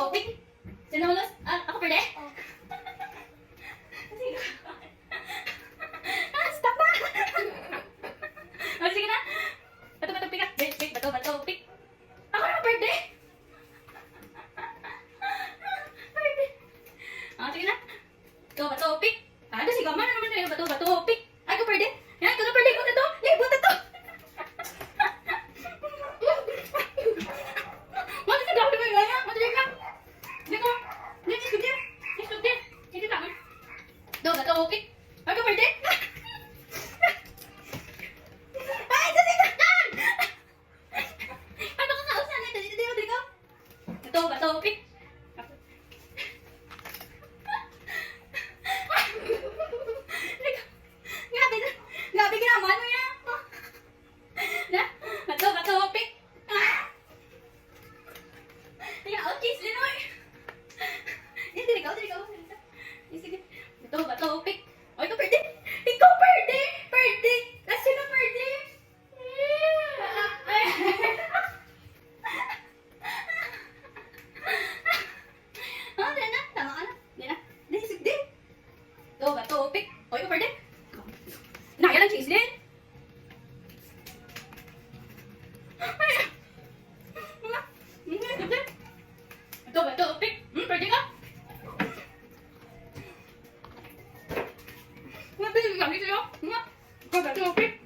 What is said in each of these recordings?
topic. Sino ulos? Ako pwede? Sige. Stop na! Sige na. Bato, pick up. Wait, bato, pick. Ako na pwede. Pwede. Sige na. Bato, pick. Sige, mana naman kayo. Bato, pick. Ay, ko pwede. Yan, ito na pwede. Buta to. Buta to. Bato, pick. Oh, ito pwede. Ikaw pwede. Pwede. Kasi na pwede. Di na. Tama ka na. Di na. Di. Bato, pick. Oh, ito pwede. Naya lang cheese din. Bato, pick. Pwede ka. Lagi sa'yo. Bato, pick.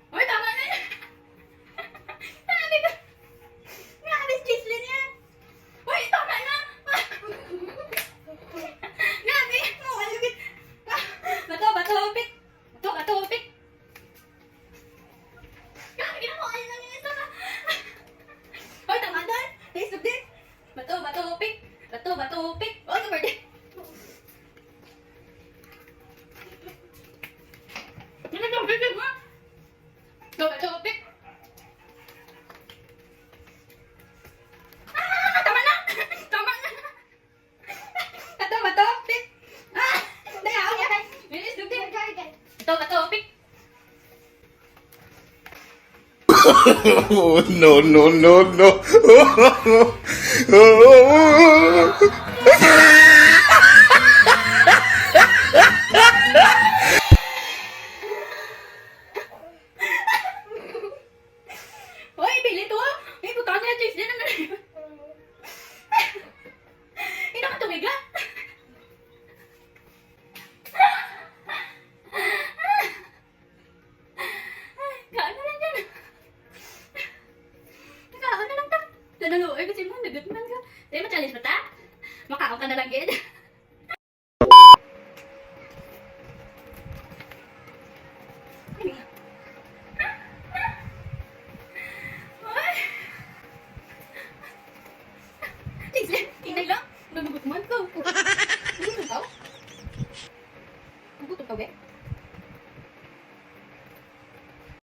Uy, tama na yan. Sabi ko. Nabis Gislin yan. Uy, tama na. Nabi. Malugit. Bato, pick. Bato, pick. Nabi, ginawa lang yung isa. Uy, tama na. Facebook din. Bato, pick. Bato, pick. Oh, ito pwede. Bato, pick. Tama na. Bato, pick. Daya, okay. Bilis, dugdin. Bato, pick. Oh, no. Hoy, pili to. May butang na cheese din. Hindi naman tumiga. Kaan na lang yan. Kaan na lang ta. Nanalo, kasi mo, nagat man ka. Dahil ma-challenge ba ta? Makaon ka na lang, Ged.